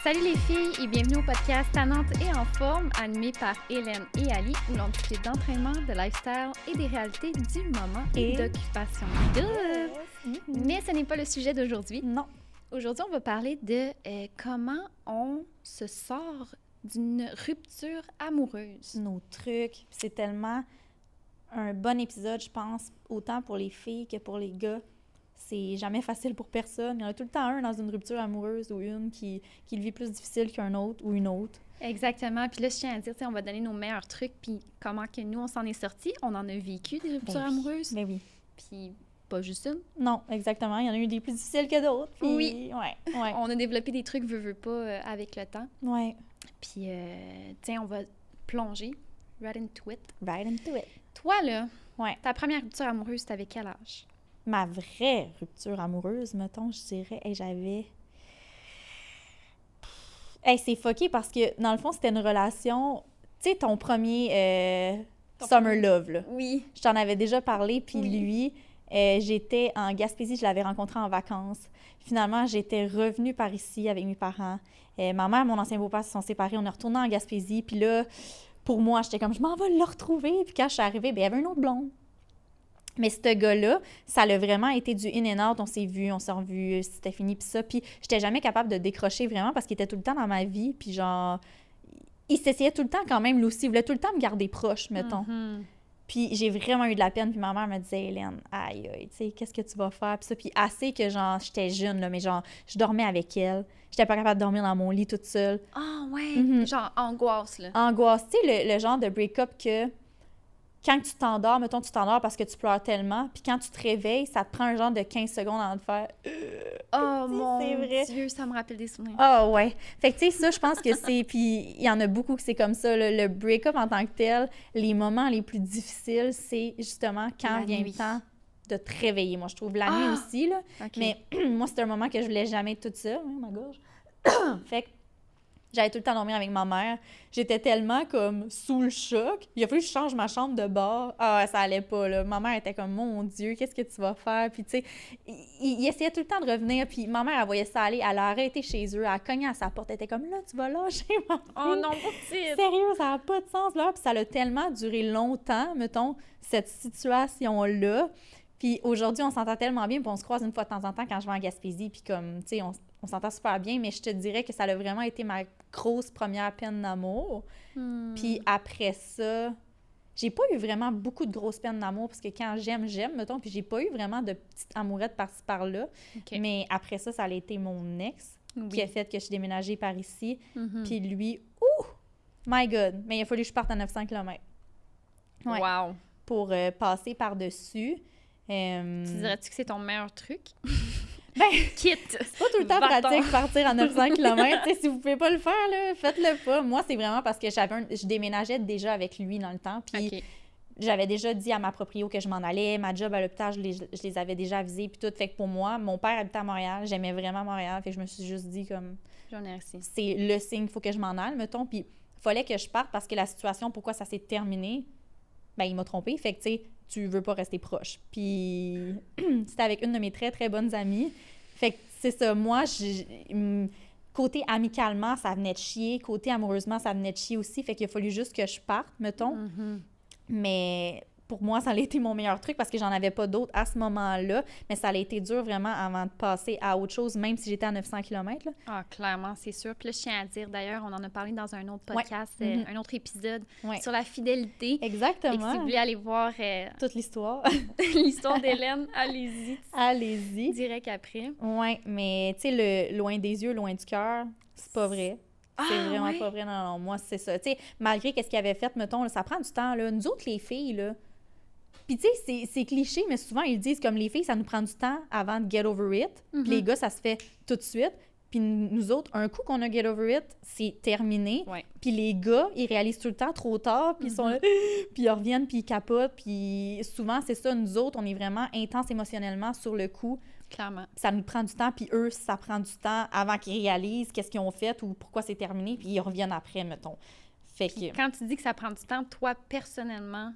Salut les filles et bienvenue au podcast Tannante et en forme, animé par Hélène et Ali, où l'on discute d'entraînement, de lifestyle et des réalités du moment et d'occupation douce. Mais ce n'est pas le sujet d'aujourd'hui. Non. Aujourd'hui, on va parler de comment on se sort d'une rupture amoureuse. Nos trucs. C'est tellement un bon épisode, je pense, autant pour les filles que pour les gars. C'est jamais facile pour personne. Il y en a tout le temps un dans une rupture amoureuse ou une qui le vit plus difficile qu'un autre ou une autre. Exactement. Puis là, je tiens à dire, on va donner nos meilleurs trucs, puis comment que nous, on s'en est sortis. On en a vécu des ruptures amoureuses. Ben oui. Puis pas juste une. Non, exactement. Il y en a eu des plus difficiles que d'autres. Puis... Oui. Ouais. On a développé des trucs, veux pas, avec le temps. Ouais. Puis, tiens, on va plonger right into it. Right into it. Toi, là, ouais. Ta première rupture amoureuse, c'était avec quel âge? Ma vraie rupture amoureuse, mettons, je dirais, j'avais... c'est fucké parce que, dans le fond, c'était une relation... Tu sais, ton premier summer love, là. Oui. Je t'en avais déjà parlé, puis oui. lui, j'étais en Gaspésie, je l'avais rencontré en vacances. Finalement, j'étais revenue par ici avec mes parents. Ma mère et mon ancien beau-père se sont séparés, on est retourné en Gaspésie, puis là, pour moi, j'étais comme, je m'en vais le retrouver. Puis quand je suis arrivée, bien, il y avait une autre blonde. Mais ce gars-là, ça a vraiment été du in and out. On s'est revus, c'était fini, puis ça. Puis j'étais jamais capable de décrocher vraiment parce qu'il était tout le temps dans ma vie. Puis genre, il s'essayait tout le temps quand même, lui aussi. Il voulait tout le temps me garder proche, mettons. Mm-hmm. Puis j'ai vraiment eu de la peine. Puis ma mère me disait, Hélène, aïe, tu sais, qu'est-ce que tu vas faire? Puis ça, puis assez que genre, j'étais jeune, là, mais genre, je dormais avec elle. J'étais pas capable de dormir dans mon lit toute seule. Ah, ouais! Mm-hmm. Genre angoisse, là. Angoisse. Tu sais, le genre de break-up que... Quand tu t'endors, mettons, tu t'endors parce que tu pleures tellement, puis quand tu te réveilles, ça te prend un genre de 15 secondes avant de faire... Oh mon vrai. Dieu, ça me rappelle des souvenirs. Ah ouais. Fait que tu sais, ça, je pense que c'est... Puis il y en a beaucoup que c'est comme ça. Le break-up en tant que tel, les moments les plus difficiles, c'est justement quand vient le temps de te réveiller. Moi, je trouve la nuit aussi, là. Okay. Mais moi, c'était un moment que je voulais jamais être toute seule. Ma gorge. Fait que j'allais tout le temps dormir avec ma mère. J'étais tellement comme sous le choc. Il a fallu que je change ma chambre de bord. Ah, ça allait pas, là. Ma mère était comme, mon Dieu, qu'est-ce que tu vas faire? Puis, tu sais, il essayait tout le temps de revenir. Puis, ma mère, elle voyait ça aller. Elle a arrêté chez eux. Elle a cogné à sa porte. Elle était comme, là, tu vas lâcher ma fille. Oh non, petite! Sérieux, ça n'a pas de sens, là. Puis, ça a tellement duré longtemps, mettons, cette situation-là. Puis, aujourd'hui, on s'entend tellement bien. Puis, on se croise une fois de temps en temps quand je vais en Gaspésie. Puis, comme, tu sais, on s'entend super bien, mais je te dirais que ça a vraiment été ma grosse première peine d'amour. Puis après ça, j'ai pas eu vraiment beaucoup de grosses peines d'amour parce que quand j'aime, mettons, puis j'ai pas eu vraiment de petites amourettes par-ci par-là. Okay. Mais après ça, ça a été mon ex qui a fait que je suis déménagée par ici. Puis lui, my God! Mais il a fallu que je parte à 900 km. Ouais. Wow! Pour passer par-dessus. Tu dirais-tu que c'est ton meilleur truc? Ben, quitte! C'est pas tout le temps pratique partir à 900 km. Si vous pouvez pas le faire, là, faites-le pas. Moi, c'est vraiment parce que je déménageais déjà avec lui dans le temps. Puis j'avais déjà dit à ma proprio que je m'en allais. Ma job à l'hôpital, je les avais déjà avisés. Puis tout. Fait que pour moi, mon père habitait à Montréal. J'aimais vraiment Montréal. Fait que je me suis juste dit comme... J'en ai reçu. C'est le signe, il faut que je m'en aille, mettons. Puis il fallait que je parte parce que la situation, pourquoi ça s'est terminé, ben il m'a trompée. Fait que, tu sais, tu veux pas rester proche. Puis c'était avec une de mes très, très bonnes amies. Fait que c'est ça. Moi, côté amicalement, ça venait de chier. Côté amoureusement, ça venait de chier aussi. Fait qu'il a fallu juste que je parte, mettons. Mais pour moi, ça a été mon meilleur truc parce que j'en avais pas d'autres à ce moment-là. Mais ça a été dur vraiment avant de passer à autre chose, même si j'étais à 900 km. Là. Ah, clairement, c'est sûr. Puis là, je tiens à dire, d'ailleurs, on en a parlé dans un autre podcast, un autre épisode sur la fidélité. Exactement. Et que si vous voulez aller voir... toute l'histoire. l'histoire d'Hélène, allez-y. Allez-y. Direct après. Oui, mais tu sais, le loin des yeux, loin du cœur, c'est pas vrai. C'est vraiment pas vrai. Non, moi, c'est ça. Tu sais, malgré qu'est-ce qu'il avait fait, mettons, là, ça prend du temps, là. Nous autres, les filles, là... Puis, tu sais, c'est cliché, mais souvent, ils disent comme les filles, ça nous prend du temps avant de get over it. Puis les gars, ça se fait tout de suite. Puis nous autres, un coup qu'on a get over it, c'est terminé. Ouais. Puis les gars, ils réalisent tout le temps trop tard, puis ils sont là, puis ils reviennent, puis ils capotent. Puis souvent, c'est ça, nous autres, on est vraiment intense émotionnellement sur le coup. Clairement. Ça nous prend du temps, puis eux, ça prend du temps avant qu'ils réalisent qu'est-ce qu'ils ont fait ou pourquoi c'est terminé, puis ils reviennent après, mettons. Fait que... Quand tu dis que ça prend du temps, toi, personnellement,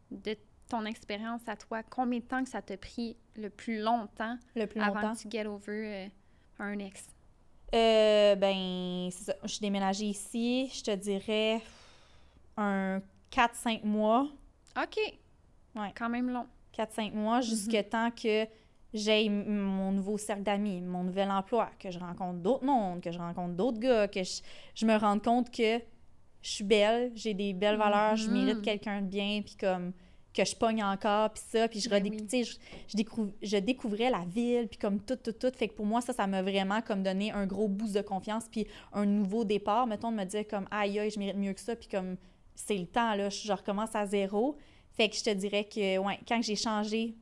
de ton expérience à toi, combien de temps que ça t'a pris le plus longtemps avant que tu get over un ex? Ben, c'est ça. Je suis déménagée ici, je te dirais un 4-5 mois. OK. Ouais. Quand même long. 4-5 mois, jusqu'à temps que j'ai mon nouveau cercle d'amis, mon nouvel emploi, que je rencontre d'autres mondes, que je rencontre d'autres gars, que je me rende compte que je suis belle, j'ai des belles valeurs, je mérite quelqu'un de bien, puis comme que je pogne encore, puis ça, puis je découvrais la ville, puis comme tout. Fait que pour moi, ça m'a vraiment comme donné un gros boost de confiance, puis un nouveau départ, mettons, de me dire comme « Aïe, je mérite mieux que ça », puis comme c'est le temps, là, je recommence à zéro. Fait que je te dirais que, ouais, quand j'ai changé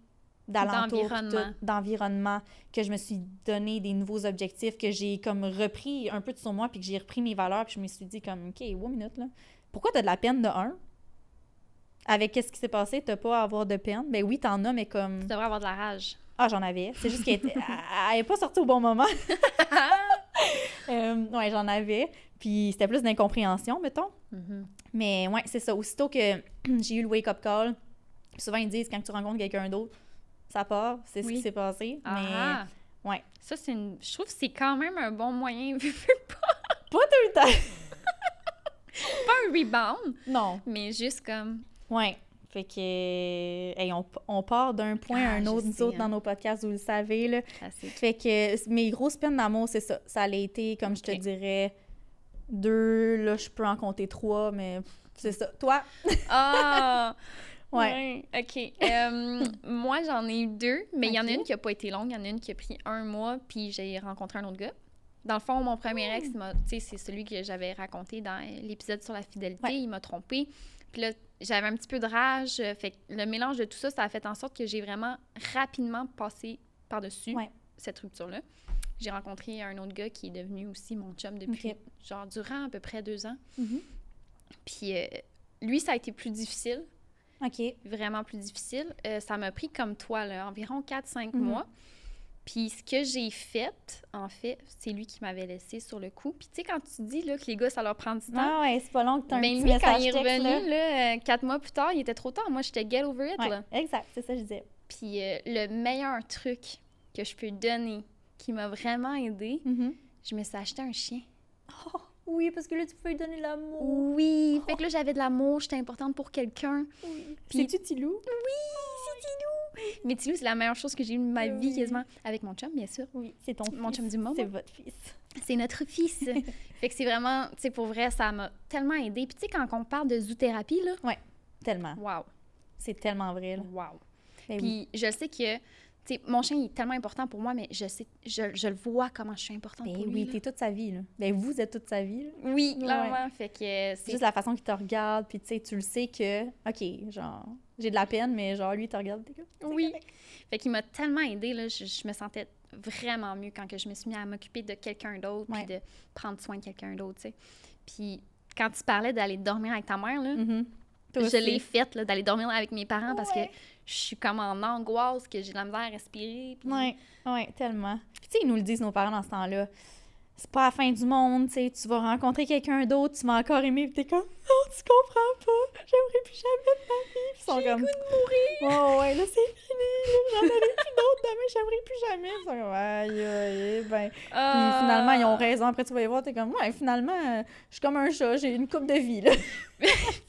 d'environnement, que je me suis donné des nouveaux objectifs, que j'ai comme repris un peu sur moi, puis que j'ai repris mes valeurs, puis je me suis dit comme, OK, 1 minute, là. Pourquoi t'as de la peine de un? Avec qu'est-ce qui s'est passé, t'as pas à avoir de peine? Ben oui, t'en as, mais comme... Tu devrais avoir de la rage. Ah, j'en avais. C'est juste qu'elle n'est pas sortie au bon moment. Ouais, j'en avais. Puis c'était plus d'incompréhension, mettons. Mais ouais, c'est ça. Aussitôt que j'ai eu le wake-up call, souvent ils disent quand tu rencontres quelqu'un d'autre, ça part, c'est ce qui s'est passé. Mais ouais. Ça, je trouve que c'est quand même un bon moyen. Pas tout le temps. Pas un rebound. Non. Mais juste comme... Ouais. Fait que, hey, on part d'un point à un autre, nous autres, dans nos podcasts, vous le savez, là. Classique. Fait que mes grosses peines d'amour, c'est ça. Ça a été, comme je te dirais, 2, là, je peux en compter 3, mais c'est ça. Toi? Ah! Ouais. OK. Moi, j'en ai eu 2, mais il y en a une qui n'a pas été longue. Il y en a une qui a pris 1 mois, puis j'ai rencontré un autre gars. Dans le fond, mon premier ex, c'est celui que j'avais raconté dans l'épisode sur la fidélité. Ouais. Il m'a trompée. Puis là, j'avais un petit peu de rage. Fait que le mélange de tout ça, ça a fait en sorte que j'ai vraiment rapidement passé par-dessus cette rupture-là. J'ai rencontré un autre gars qui est devenu aussi mon chum depuis, genre, durant à peu près 2 ans. Puis lui, ça a été plus difficile. OK. Vraiment plus difficile. Ça m'a pris comme toi, là, environ 4-5 mois. Puis ce que j'ai fait, en fait, c'est lui qui m'avait laissé sur le coup. Puis tu sais, quand tu dis là, que les gars, ça leur prend du temps. Ah ouais, c'est pas long que t'as un petit lui, message quand il est texte, revenu, là, 4 mois plus tard, il était trop tard. Moi, j'étais get over it, là. Exact, c'est ça que je disais. Puis le meilleur truc que je peux donner, qui m'a vraiment aidée, je me suis acheté un chien. Oh, oui, parce que là, tu peux lui donner de l'amour. Oui, fait que là, j'avais de l'amour, j'étais importante pour quelqu'un. Oui. Puis... C'est-tu Tilou? Oui, c'est Tilou! Mais Tilou, c'est la meilleure chose que j'ai eue de ma vie, quasiment. Avec mon chum, bien sûr. Oui, c'est ton mon chum du moment. C'est votre fils. C'est notre fils. Fait que c'est vraiment, tu sais, pour vrai, ça m'a tellement aidée. Puis tu sais, quand on parle de zoothérapie, là... Ouais, tellement. Wow. C'est tellement vrai, là. Wow. Ben puis je sais que, tu sais, mon chien, il est tellement important pour moi, mais je le vois comment je suis importante pour lui. Oui, t'es toute sa vie, là. Ben vous êtes toute sa vie, là. Oui, clairement. Fait que c'est juste la façon qu'il te regarde, puis tu sais, tu le sais que, OK, genre, j'ai de la peine, mais genre, lui, il te regarde, t'es comme... Oui. Fait qu'il m'a tellement aidée, là, je me sentais vraiment mieux quand que je me suis mis à m'occuper de quelqu'un d'autre, puis de prendre soin de quelqu'un d'autre, tu sais. Puis quand tu parlais d'aller dormir avec ta mère, là, je l'ai faite, là, d'aller dormir avec mes parents parce que je suis comme en angoisse, que j'ai de la misère à respirer. Puis... Oui, tellement. Puis tu sais, ils nous le disent, nos parents, dans ce temps-là. C'est pas la fin du monde, tu sais, tu vas rencontrer quelqu'un d'autre, tu m'as encore aimé, puis t'es comme « Oh, tu comprends pas, j'aimerais plus jamais de ma vie. » Puis ils sont comme... J'ai le goût de mourir! Oh ouais, là, c'est fini, j'en avais plus d'autres demain, j'aimerais plus jamais. Ils sont comme « Aïe, ben... » Puis finalement, ils ont raison. Après, tu vas les voir, t'es comme « Ouais, finalement, je suis comme un chat, j'ai une coupe de vie, là. »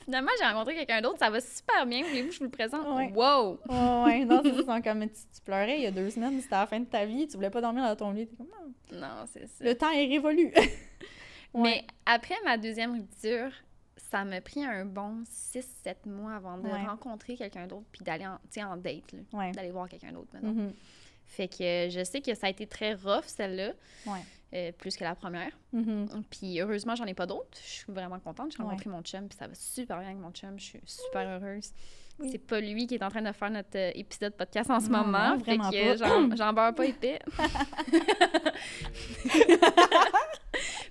Finalement, j'ai rencontré quelqu'un d'autre, ça va super bien, voulez-vous que je vous le présente? Ouais. Wow! Oh ouais, non, c'est ça, comme tu pleurais il y a 2 semaines, c'était la fin de ta vie, tu voulais pas dormir dans ton lit, t'es comme « Non, c'est ça. Le temps est révolu. » Mais après ma deuxième rupture, ça m'a pris un bon 6-7 mois avant de rencontrer quelqu'un d'autre puis d'aller en date, là, d'aller voir quelqu'un d'autre maintenant. Fait que je sais que ça a été très rough, celle-là, plus que la première. Puis heureusement, j'en ai pas d'autres. Je suis vraiment contente. J'ai rencontré mon chum, puis ça va super bien avec mon chum. Je suis super heureuse. Oui. C'est pas lui qui est en train de faire notre épisode podcast en ce moment. Non, vraiment fait que j'en beurre pas épais.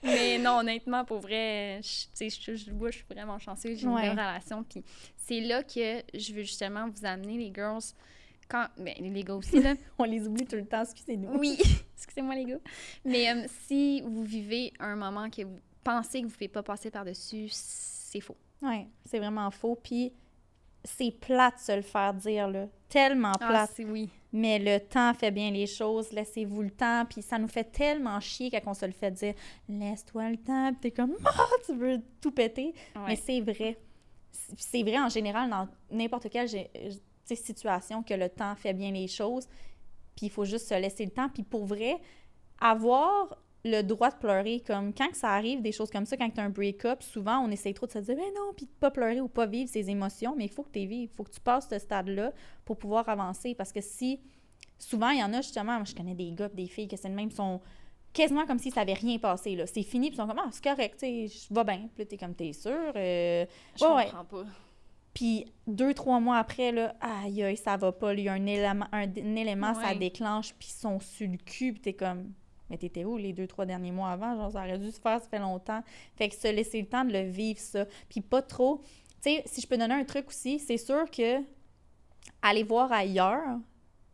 Mais non, honnêtement, pour vrai, je suis vraiment chanceuse. J'ai une belle relation. Puis c'est là que je veux justement vous amener, les girls, les gars aussi, là. On les oublie tout le temps, excusez-nous. Oui, excusez-moi, les gars. Mais si vous vivez un moment que vous pensez que vous ne pouvez pas passer par-dessus, c'est faux. Oui, c'est vraiment faux. Puis c'est plate de se le faire dire, là. Tellement plate. Oui. Mais le temps fait bien les choses. Laissez-vous le temps. Puis ça nous fait tellement chier quand on se le fait dire. Laisse-toi le temps. Puis t'es comme, tu veux tout péter. Ouais. Mais c'est vrai. C'est vrai en général dans n'importe quelle situation que le temps fait bien les choses. Puis il faut juste se laisser le temps. Puis pour vrai, avoir le droit de pleurer, comme quand ça arrive, des choses comme ça, quand tu as un break-up, souvent on essaie trop de se dire « Ben non », puis de pas pleurer ou pas vivre ses émotions, mais il faut que tu vives, il faut que tu passes ce stade-là pour pouvoir avancer. Parce que si, souvent, il y en a justement, moi je connais des gars des filles que c'est le même, sont quasiment comme si ça n'avait rien passé, là. C'est fini, puis ils sont comme « Ah, c'est correct, tu sais, je vais bien. » Puis là, t'es comme « T'es sûr? » Je comprends pas. Puis 2-3 mois après, là, aïe, aïe, ça va pas. Il y a un élément, ça déclenche, puis ils sont sur le cul, puis t'es comme, mais t'étais où les 2-3 derniers mois avant? Genre, ça aurait dû se faire, ça fait longtemps. Fait que se laisser le temps de le vivre, ça. Puis pas trop. Tu sais, si je peux donner un truc aussi, c'est sûr que aller voir ailleurs,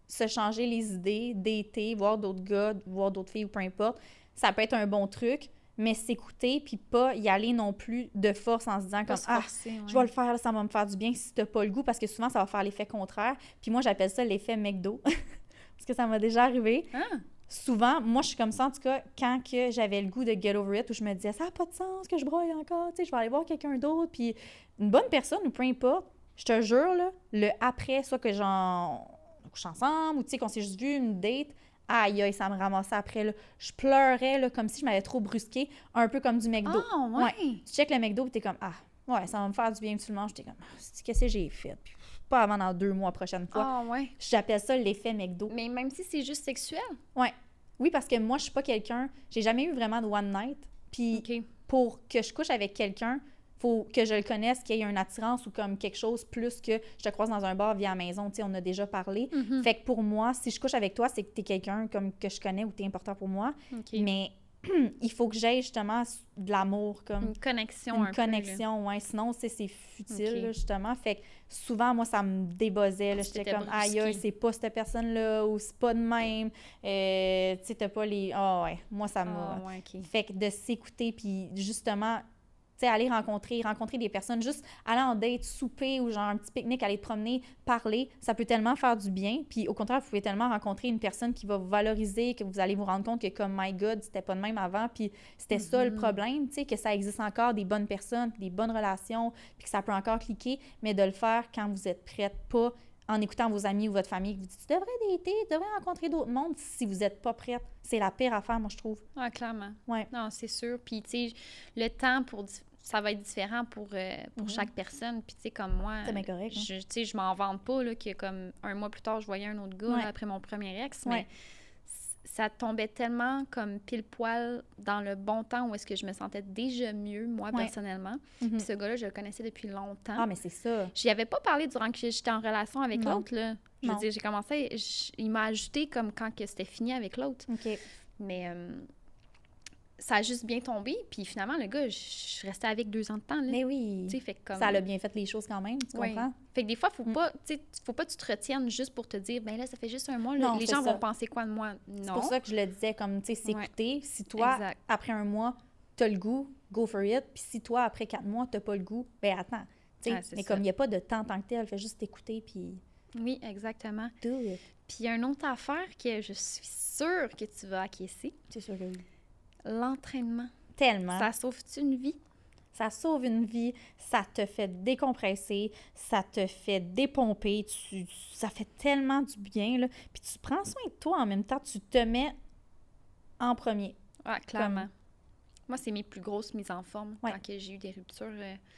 se changer les idées, dater, voir d'autres gars, voir d'autres filles ou peu importe, ça peut être un bon truc. Mais s'écouter, puis pas y aller non plus de force en se disant comme « Ah, je vais le faire, là, ça va me faire du bien si t'as pas le goût. » Parce que souvent, ça va faire l'effet contraire. Puis moi, j'appelle ça l'effet McDo. Parce que ça m'a déjà arrivé. Ah. Souvent, moi, je suis comme ça, en tout cas, quand que j'avais le goût de get over it, où je me disais « Ça n'a pas de sens que je broille encore, tu sais, je vais aller voir quelqu'un d'autre. » Puis une bonne personne, ou peu importe, je te jure, là, le après, soit que on couche ensemble, ou tu sais, qu'on s'est juste vu une date, aïe, aïe, ça me ramassait après, là. Je pleurais, là, comme si je m'avais trop brusqué, un peu comme du McDo. Ah, ouais. Tu checkes le McDo, puis t'es comme, ah, ouais, ça va me faire du bien, puis tu le manges, t'es comme, qu'est-ce que j'ai fait? Puis, pas avant dans 2 mois, prochaine fois. Ah, ouais. J'appelle ça l'effet McDo. Mais même si c'est juste sexuel? Ouais. Oui, parce que moi, je suis pas quelqu'un, j'ai jamais eu vraiment de one night, puis pour que je couche avec quelqu'un, faut que je le connaisse, qu'il y ait une attirance ou comme quelque chose plus que je te croise dans un bar via la maison, tu sais, on a déjà parlé. Mm-hmm. Fait que pour moi, si je couche avec toi, c'est que t'es quelqu'un comme que je connais ou t'es important pour moi. Mais il faut que j'aie justement de l'amour, comme une connexion une connexion, ouais. Sinon, c'est futile, là, justement. Fait que souvent, moi, ça me débossait, là. J'étais comme, aïe, aïe, c'est pas cette personne-là, ou c'est pas de même. Tu sais, t'as pas les... Ah ouais, moi, ça m'a... Fait que de s'écouter, puis justement... Tu sais, aller rencontrer des personnes, juste aller en date, souper ou genre un petit pique-nique, aller te promener, parler, ça peut tellement faire du bien. Puis au contraire, vous pouvez tellement rencontrer une personne qui va vous valoriser, que vous allez vous rendre compte que comme, my God, c'était pas de même avant, puis c'était ça le problème, tu sais, que ça existe encore des bonnes personnes, puis des bonnes relations, puis que ça peut encore cliquer, mais de le faire quand vous êtes prête, pas en écoutant vos amis ou votre famille, que vous dites, tu devrais dater, tu devrais rencontrer d'autres mondes si vous n'êtes pas prête. C'est la pire affaire, moi, je trouve. Ah, clairement. Ouais. Non, c'est sûr. Puis, tu sais, le temps ça va être différent pour chaque personne. Puis, tu sais, comme moi, c'est bien correct, tu sais, je m'en vante pas, là, que comme 1 mois plus tard, je voyais un autre gars là, après mon premier ex, mais ça tombait tellement comme pile-poil dans le bon temps où est-ce que je me sentais déjà mieux, moi, personnellement. Puis ce gars-là, je le connaissais depuis longtemps. Ah, mais c'est ça. J'y avais pas parlé durant que j'étais en relation avec l'autre, là. Je veux dire, j'ai commencé... il m'a ajouté comme quand que c'était fini avec l'autre. OK. Mais ça a juste bien tombé. Puis finalement, le gars, je suis restée avec 2 ans de temps, là. Mais oui. Fait comme... Ça a bien fait les choses quand même, tu comprends? Fait que des fois, faut pas que tu te retiennes juste pour te dire, ben là, ça fait juste 1 mois, là, les gens vont penser quoi de moi? Non. C'est pour ça que je le disais, comme, tu sais, s'écouter. Si toi, après 1 mois, t'as le goût, go for it. Puis si toi, après 4 mois, t'as pas le goût, ben attends. Mais comme il n'y a pas de temps tant que tel, fais juste t'écouter, puis... Oui, exactement. Do it. Puis il y a une autre affaire que je suis sûre que tu vas acquiescer. C'est sûr que oui. L'entraînement. Tellement. Ça sauve-tu une vie? Ça sauve une vie, ça te fait décompresser, ça te fait dépomper, ça fait tellement du bien, là. Puis tu prends soin de toi en même temps, tu te mets en premier. Ah, clairement. Moi, c'est mes plus grosses mises en forme quand j'ai eu des ruptures.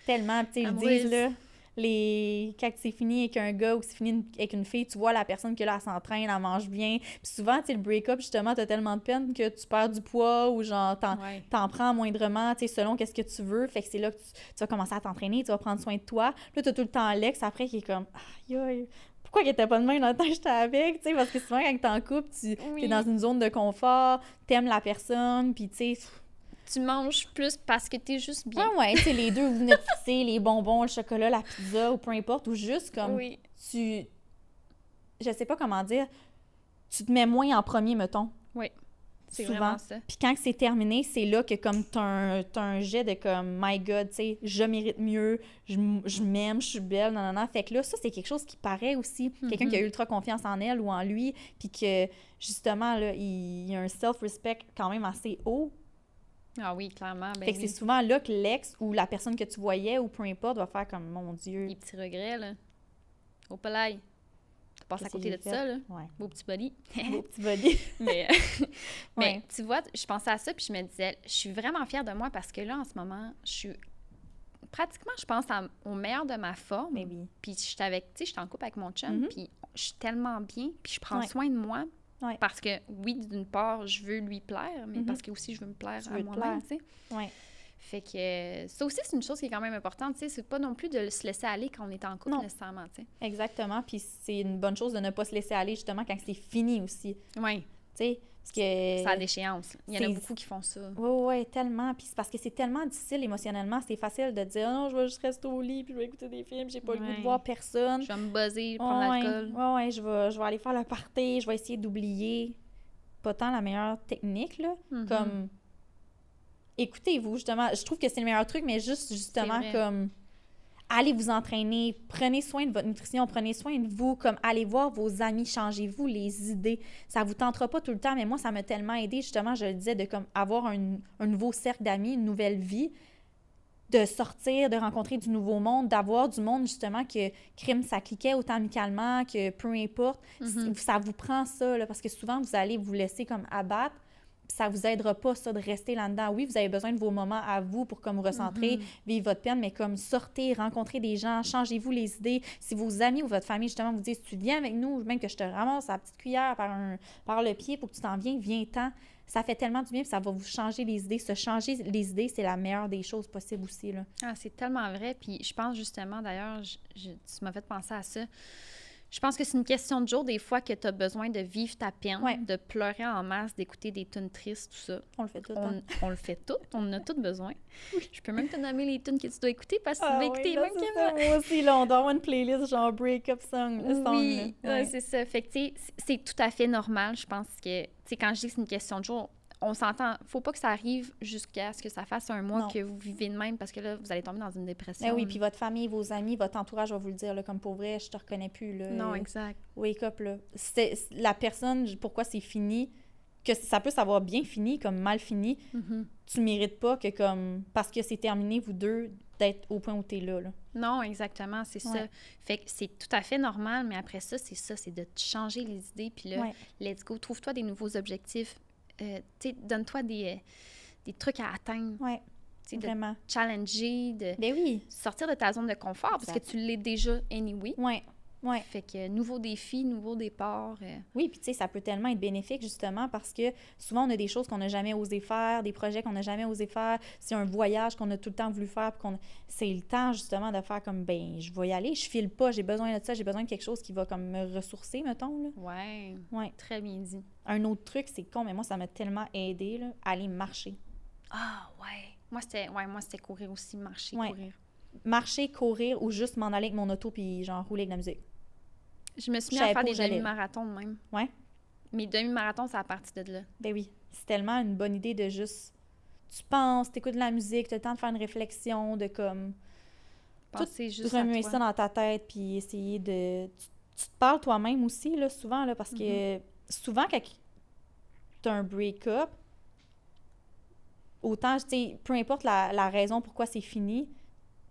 Tellement, tu sais, ils disent, là, quand c'est fini avec un gars ou c'est fini avec une fille, tu vois la personne que là, elle s'entraîne, elle mange bien. Puis souvent, tu sais, le break-up, justement, t'as tellement de peine que tu perds du poids ou genre, t'en prends moindrement, tu sais, selon qu'est-ce que tu veux. Fait que c'est là que tu vas commencer à t'entraîner, tu vas prendre soin de toi. Là, t'as tout le temps Alex après qui est comme, aïe, pourquoi il était pas de même dans le temps que j'étais avec, tu sais, parce que souvent, quand t'es en couple, t'es dans une zone de confort, t'aimes la personne, puis tu sais... Tu manges plus parce que t'es juste bien. Ah ouais, tu sais, les deux, vous venez de fixer les bonbons, le chocolat, la pizza, ou peu importe, ou juste comme je sais pas comment dire, tu te mets moins en premier, mettons. Oui. C'est souvent. vraiment ça. Puis quand c'est terminé, c'est là que comme t'as un jet de comme « My God, tu sais, je mérite mieux, je m'aime, je suis belle, non, non, non. » Fait que là, ça, c'est quelque chose qui paraît aussi. Quelqu'un qui a ultra confiance en elle ou en lui, puis que, justement, là, il y a un self-respect quand même assez haut. Ah oui, clairement. Ben Fait que c'est souvent là que l'ex ou la personne que tu voyais ou peu importe va faire comme « Mon Dieu. » Les petits regrets, là. Au palais. Tu passes à côté de ça, là. Ouais. Beau petit body. Beau petit body. mais Ouais. tu vois, je pensais à ça, puis je me disais, je suis vraiment fière de moi parce que là, en ce moment, je suis pratiquement, je pense, au meilleur de ma forme. Mais oui. Puis je suis avec, tu sais, je suis en couple avec mon chum, puis je suis tellement bien, puis je prends Ouais. soin de moi. Ouais. Parce que, oui, d'une part, je veux lui plaire, mais parce que aussi, je veux me plaire Tu à veux te moi-même, tu sais. Ouais. Fait que ça aussi, c'est une chose qui est quand même importante, tu sais. C'est pas non plus de se laisser aller quand on est en couple, Non. nécessairement, tu sais. Exactement. Puis c'est une bonne chose de ne pas se laisser aller, justement, quand c'est fini aussi. Oui, Tu sais, parce que... ça a déchéance. Il y en a c'est- beaucoup qui font ça. Oui, tellement. Puis c'est parce que c'est tellement difficile émotionnellement. C'est facile de dire « Non, je vais juste rester au lit, puis je vais écouter des films, j'ai pas le goût Ouais. de voir personne. Je vais me buzzer, prendre l'alcool. Ouais, je vais aller faire le party, je vais essayer d'oublier. » Pas tant la meilleure technique, là. Comme... Écoutez-vous, justement. Je trouve que c'est le meilleur truc, mais justement, vrai. comme... Allez vous entraîner, prenez soin de votre nutrition, prenez soin de vous, comme allez voir vos amis, changez-vous les idées. Ça vous tentera pas tout le temps, mais moi, ça m'a tellement aidé, justement, je le disais, de comme avoir un nouveau cercle d'amis, une nouvelle vie, de sortir, de rencontrer du nouveau monde, d'avoir du monde, justement, que crime, ça cliquait autant amicalement, que peu importe. Ça vous prend ça, là, parce que souvent, vous allez vous laisser comme abattre, puis ça vous aidera pas, ça, de rester là-dedans. Oui, vous avez besoin de vos moments à vous pour comme vous recentrer, vivre votre peine, mais comme sortez, rencontrez des gens, changez-vous les idées. Si vos amis ou votre famille, justement, vous disent « Tu viens avec nous, même que je te ramasse la petite cuillère par le pied pour que tu t'en viennes, viens-t'en. » Ça fait tellement du bien, puis ça va vous changer les idées. Se changer les idées, c'est la meilleure des choses possibles aussi, là. Ah, c'est tellement vrai. Puis je pense justement, d'ailleurs, tu m'as fait penser à ça. Je pense que c'est une question de jour, des fois, que tu as besoin de vivre ta peine, Ouais. de pleurer en masse, d'écouter des tunes tristes, tout ça. On le fait tout le temps. On le fait tout, on en a tous besoin. Je peux même te nommer les tunes que tu dois écouter parce que tu dois écouter même que moi. Moi aussi, là, on doit avoir une playlist genre break-up song. Oui, là. ouais, c'est ça. Fait que, tu sais, c'est tout à fait normal. Je pense que, tu sais, quand je dis que c'est une question de jour, on s'entend. Faut pas que ça arrive jusqu'à ce que ça fasse un mois Non. que vous vivez de même parce que là, vous allez tomber dans une dépression. Mais oui, puis votre famille, vos amis, votre entourage va vous le dire, là, comme pour vrai, je te reconnais plus, là. Non, exact. Wake up, là. La personne, pourquoi c'est fini, que ça peut savoir bien fini, comme mal fini, tu mérites pas que, comme, parce que c'est terminé, vous deux, d'être au point où t'es là. Non, exactement, c'est ça. Ouais. Fait que c'est tout à fait normal, mais après ça, c'est de te changer les idées, puis là, Ouais. let's go, trouve-toi des nouveaux objectifs. Tu sais, donne-toi des trucs à atteindre. Ouais, Tu sais, de vraiment. challenger, de Ben oui. sortir de ta zone de confort, parce que Exact. tu l'es déjà anyway. Ouais. Fait que nouveau défi, nouveau départ. Oui, puis tu sais, ça peut tellement être bénéfique, justement, parce que souvent, on a des choses qu'on n'a jamais osé faire, des projets qu'on n'a jamais osé faire. C'est un voyage qu'on a tout le temps voulu faire, puis c'est le temps, justement, de faire comme, ben, je vais y aller, je file pas, j'ai besoin de ça, j'ai besoin de quelque chose qui va, comme, me ressourcer, mettons, là. Ouais, Ouais. très bien dit. Un autre truc, c'est con, mais moi, ça m'a tellement aidé, là, aller marcher. Ah, ouais. Moi, c'était courir aussi, marcher, Ouais. courir. Marcher, courir, ou juste m'en aller avec mon auto, puis genre, rouler avec la musique. Je me suis mis Je savais à pas faire où des j'allais. demi-marathons même. Ouais. Mes demi-marathons, c'est à partir de là. Ben oui, c'est tellement une bonne idée de juste... Tu penses, t'écoutes de la musique, t'as le temps de faire une réflexion, de comme... Penser juste à remuer toi. ça dans ta tête, puis essayer de... Tu te parles toi-même aussi, là, souvent, là, parce que souvent, quand t'as un break-up, autant, tu sais, peu importe la raison pourquoi c'est fini,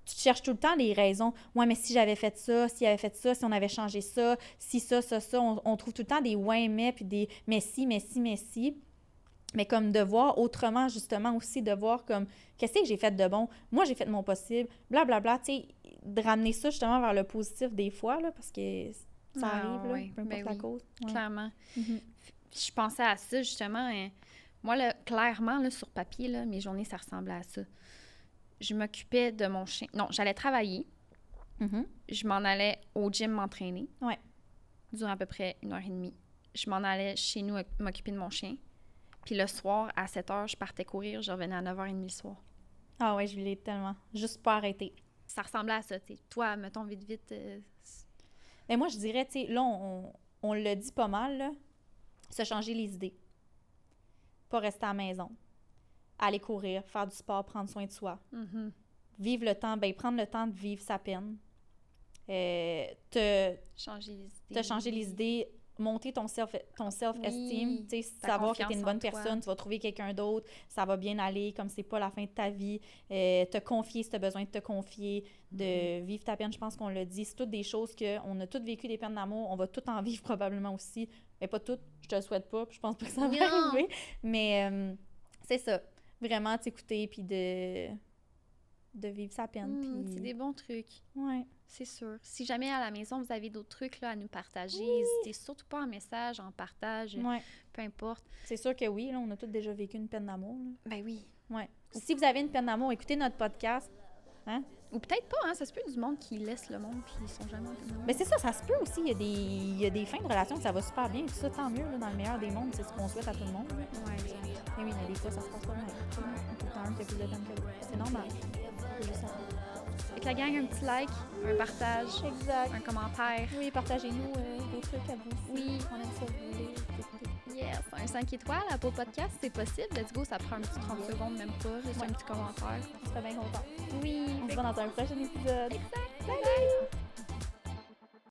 tu te cherches tout le temps des raisons. Ouais, mais si j'avais fait ça, s'il avait fait ça, si on avait changé ça, si ça, on trouve tout le temps des ouais, puis des mais si. Mais comme de voir autrement, justement, aussi, de voir comme qu'est-ce que j'ai fait de bon, moi j'ai fait de mon possible, blablabla, tu sais, de ramener ça justement vers le positif des fois, là, parce que ça Ah, arrive, là, ouais, peu importe ben la oui, cause. Ouais. Clairement. Mhm. Je pensais à ça, justement. Moi, là, clairement, là, sur papier, là, mes journées, ça ressemblait à ça. Je m'occupais de mon chien. Non, j'allais travailler. Mhm. Je m'en allais au gym m'entraîner. Ouais. Durant à peu près 1h30. Je m'en allais chez nous m'occuper de mon chien. Puis le soir, à 7h, je partais courir. Je revenais à 9h30 le soir. Ah ouais, je l'ai tellement. Juste pas arrêter. Ça ressemblait à ça, tu sais. Toi, mettons, vite. Mais moi, je dirais, tu sais, là, on l'a dit pas mal, là, se changer les idées. pas rester à la maison. Aller courir, faire du sport, prendre soin de soi. Vivre le temps, prendre le temps de vivre sa peine. Changer changer les idées, monter ton self-esteem, tu sais, savoir que tu es une bonne personne, tu vas trouver quelqu'un d'autre, ça va bien aller, comme c'est pas la fin de ta vie, te confier si tu as besoin de te confier, de vivre ta peine, je pense qu'on l'a dit, c'est toutes des choses qu'on a toutes vécu des peines d'amour, on va toutes en vivre probablement aussi, mais pas toutes, je te le souhaite pas, puis je pense pas que ça va arriver, mais c'est ça, vraiment t'écouter, puis de vivre sa peine. C'est des bons trucs. Ouais. C'est sûr. Si jamais à la maison, vous avez d'autres trucs là, à nous partager, n'hésitez surtout pas en message, en partage, peu importe. C'est sûr que oui, là, on a tous déjà vécu une peine d'amour. Là. Ben oui. Ouais. Si vous avez une peine d'amour, écoutez notre podcast. Hein? Ou peut-être pas, hein? Ça se peut du monde qui laisse le monde puis ils sont jamais en peine d'amour. Ben c'est ça se peut aussi. Il y a des fins de relation que ça va super bien. Tout ça, tant mieux, là, dans le meilleur des mondes. C'est ce qu'on souhaite à tout le monde. Ouais, exact. Mais oui, mais des fois, ça se passe pas bien. Tout le temps, un qui a plus de peine que l'autre. C'est normal. C'est juste ça. Avec la gang, un petit like, un partage, un commentaire. Oui, partagez-nous vos trucs à vous. Oui. On aime ça, vous voulez écouter. Yes, un 5 étoiles à Apple Podcast, c'est possible. Let's go, ça prend un petit 30 secondes, même pas. Juste un petit commentaire. On serait bien content. Oui. On se voit dans un prochain épisode. Exact. Bye bye.